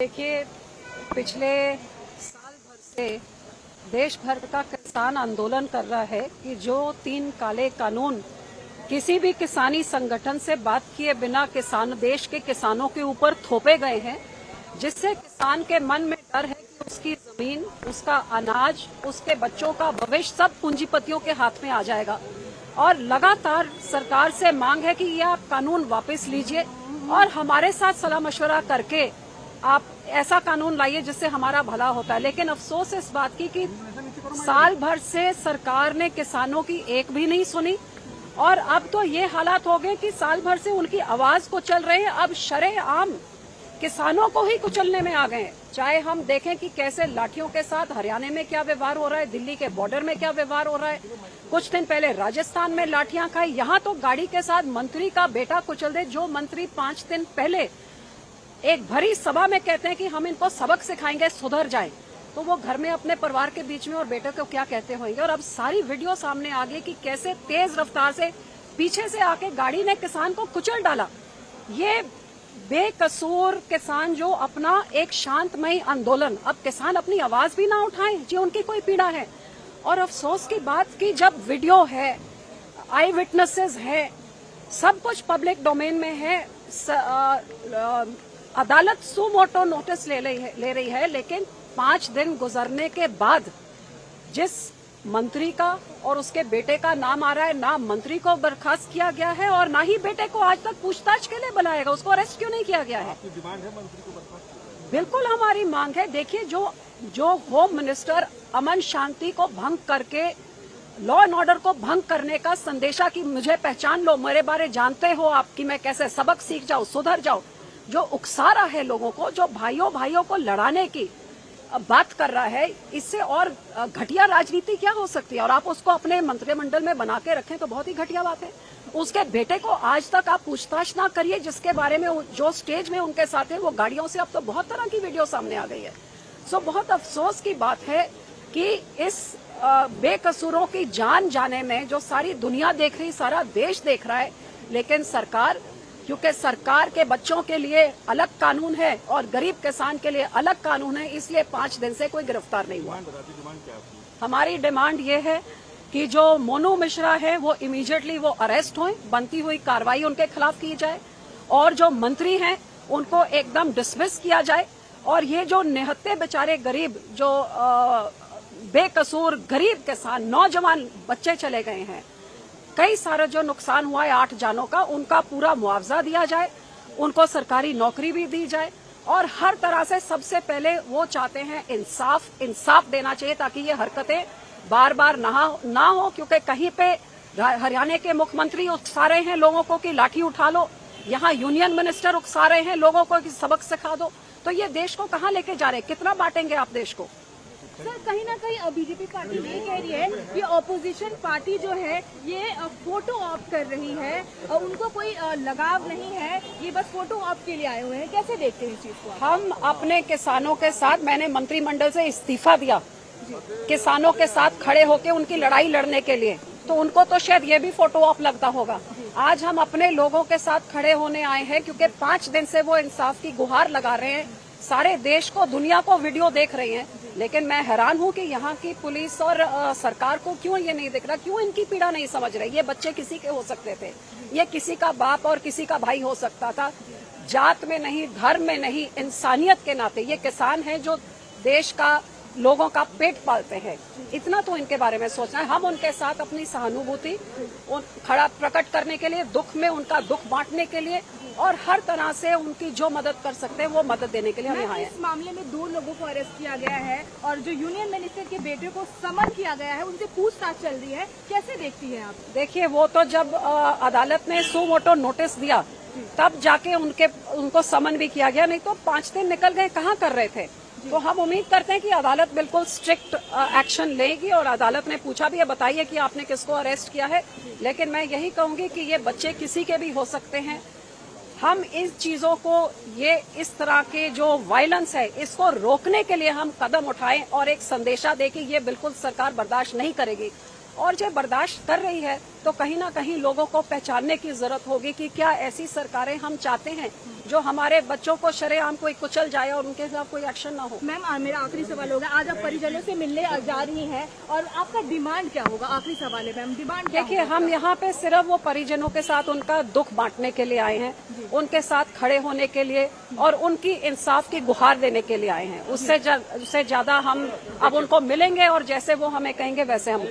देखिए, पिछले साल भर से देश भर का किसान आंदोलन कर रहा है कि जो 3 काले कानून किसी भी किसानी संगठन से बात किए बिना देश के किसानों के ऊपर थोपे गए हैं, जिससे किसान के मन में डर है कि उसकी जमीन, उसका अनाज, उसके बच्चों का भविष्य सब पूंजीपतियों के हाथ में आ जाएगा। और लगातार सरकार से मांग है कि ये आप कानून वापस लीजिए और हमारे साथ सलाह मशवरा करके आप ऐसा कानून लाइए जिससे हमारा भला होता है। लेकिन अफसोस इस बात की कि साल भर से सरकार ने किसानों की एक भी नहीं सुनी और अब तो ये हालात हो गए कि साल भर से उनकी आवाज को चल रहे हैं, अब शरेआम किसानों को ही कुचलने में आ गए हैं। चाहे हम देखें कि कैसे लाठियों के साथ हरियाणा में क्या व्यवहार हो रहा है, दिल्ली के बॉर्डर में क्या व्यवहार हो रहा है, कुछ दिन पहले राजस्थान में लाठियां खाई, यहाँ तो गाड़ी के साथ मंत्री का बेटा कुचल दे। जो मंत्री 5 दिन पहले एक भरी सभा में कहते हैं कि हम इनको सबक सिखाएंगे, सुधर जाएं, तो वो घर में अपने परिवार के बीच में और बेटे को क्या कहते होंगे। और अब सारी वीडियो सामने आ गई कि कैसे तेज रफ्तार से पीछे से आके गाड़ी ने किसान को कुचल डाला। ये बेकसूर किसान जो अपना एक शांतमय आंदोलन, अब किसान अपनी आवाज भी ना उठाएं जी, उनकी कोई पीड़ा है। और अफसोस की बात कि जब वीडियो है, आई विटनेसेस है, सब कुछ पब्लिक डोमेन में है, अदालत सू मोटो नोटिस ले रही है, लेकिन 5 दिन गुजरने के बाद जिस मंत्री का और उसके बेटे का नाम आ रहा है, ना मंत्री को बर्खास्त किया गया है और ना ही बेटे को आज तक पूछताछ के लिए बुलाएगा, उसको अरेस्ट क्यों नहीं किया गया है? आपकी डिमांड है मंत्री को बर्खास्त? बिल्कुल हमारी मांग है। देखिए, जो होम मिनिस्टर अमन शांति को भंग करके लॉ एंड ऑर्डर को भंग करने का संदेशा कि मुझे पहचान लो, मेरे बारे जानते हो आप कि मैं कैसे, सबक सीख जाओ, सुधर जाओ, जो उकसा रहा है लोगों को, जो भाइयों को लड़ाने की बात कर रहा है, इससे और घटिया राजनीति क्या हो सकती है? और आप उसको अपने मंत्रिमंडल में बना के रखें तो बहुत ही घटिया बात है। उसके बेटे को आज तक आप पूछताछ ना करिए, जिसके बारे में जो स्टेज में उनके साथ है वो गाड़ियों से, अब तो बहुत तरह की वीडियो सामने आ गई है। सो बहुत अफसोस की बात है कि इस बेकसूरों की जान जाने में जो सारी दुनिया देख रही, सारा देश देख रहा है, लेकिन सरकार, क्योंकि सरकार के बच्चों के लिए अलग कानून है और गरीब किसान के लिए अलग कानून है, इसलिए 5 दिन से कोई गिरफ्तार नहीं हुआ। हमारी डिमांड ये है कि जो मोनू मिश्रा है वो इमीडिएटली वो अरेस्ट हों, बनती हुई कार्रवाई उनके खिलाफ की जाए और जो मंत्री हैं उनको एकदम डिसमिस किया जाए। और ये जो निहत्थे बेचारे गरीब, जो बेकसूर गरीब किसान, नौजवान बच्चे चले गए हैं, कई सारा जो नुकसान हुआ है 8 जानों का, उनका पूरा मुआवजा दिया जाए, उनको सरकारी नौकरी भी दी जाए और हर तरह से सबसे पहले वो चाहते हैं इंसाफ देना चाहिए ताकि ये हरकतें बार बार ना हो। क्योंकि कहीं पे हरियाणा के मुख्यमंत्री उकसा रहे हैं लोगों को कि लाठी उठा लो, यहाँ यूनियन मिनिस्टर उकसा रहे हैं लोगों को कि सबक सिखा दो, तो ये देश को कहाँ लेके जा रहे हैं? कितना बांटेंगे आप देश को? सर, कहीं ना कहीं बीजेपी पार्टी ये कह रही है कि ऑपोजिशन पार्टी जो है ये फोटो ऑप कर रही है और उनको कोई लगाव नहीं है, ये बस फोटो ऑप के लिए आए हुए हैं। कैसे देखते हैं इस चीज को? हम अपने किसानों के साथ, मैंने मंत्रिमंडल से इस्तीफा दिया किसानों के साथ खड़े होकर उनकी लड़ाई लड़ने के लिए, तो उनको तो शायद ये भी फोटो ऑप लगता होगा। आज हम अपने लोगों के साथ खड़े होने आए हैं क्योंकि 5 दिन से वो इंसाफ की गुहार लगा रहे हैं, सारे देश को, दुनिया को वीडियो देख रही हैं। लेकिन मैं हैरान हूं कि यहाँ की पुलिस और सरकार को क्यों ये नहीं दिख रहा, क्यों इनकी पीड़ा नहीं समझ रही। ये बच्चे किसी के हो सकते थे, ये किसी का बाप और किसी का भाई हो सकता था, जात में नहीं, धर्म में नहीं, इंसानियत के नाते ये किसान है जो देश का, लोगों का पेट पालते हैं। इतना तो इनके बारे में सोचना है। हम उनके साथ अपनी सहानुभूति खड़ा प्रकट करने के लिए, दुख में उनका दुख बांटने के लिए और हर तरह से उनकी जो मदद कर सकते हैं वो मदद देने के लिए हम यहाँ हैं। इस मामले में 2 लोगों को अरेस्ट किया गया है और जो यूनियन मिनिस्टर के बेटे को समन किया गया है, उनसे पूछताछ चल रही है, कैसे देखती है आप? देखिए, वो तो जब अदालत ने सू मोटो नोटिस दिया तब जाके उनको समन भी किया गया, नहीं तो 5 दिन निकल गए, कहाँ कर रहे थे। तो हम उम्मीद करते हैं कि अदालत बिल्कुल स्ट्रिक्ट एक्शन लेगी और अदालत ने पूछा भी है, बताइए कि आपने किसको अरेस्ट किया है। लेकिन मैं यही कहूंगी कि ये बच्चे किसी के भी हो सकते हैं। हम इन चीजों को, ये इस तरह के जो वायलेंस है, इसको रोकने के लिए हम कदम उठाएं और एक संदेशा दें कि ये बिल्कुल सरकार बर्दाश्त नहीं करेगी। और जो बर्दाश्त कर रही है तो कहीं ना कहीं लोगों को पहचानने की जरूरत होगी कि क्या ऐसी सरकारें हम चाहते हैं जो हमारे बच्चों को शरेआम कोई कुचल जाए और उनके खिलाफ कोई एक्शन ना हो। मैम मेरा आखिरी सवाल होगा, आज आप परिजनों से मिलने जा रही हैं और आपका डिमांड क्या होगा? आखिरी सवाल है मैम, डिमांड क्या देखिए, होगा? हम यहाँ पे सिर्फ वो परिजनों के साथ उनका दुख बांटने के लिए आए हैं, उनके साथ खड़े होने के लिए और उनकी इंसाफ की गुहार देने के लिए आए हैं। उससे ज्यादा हम अब उनको मिलेंगे और जैसे वो हमें कहेंगे वैसे हम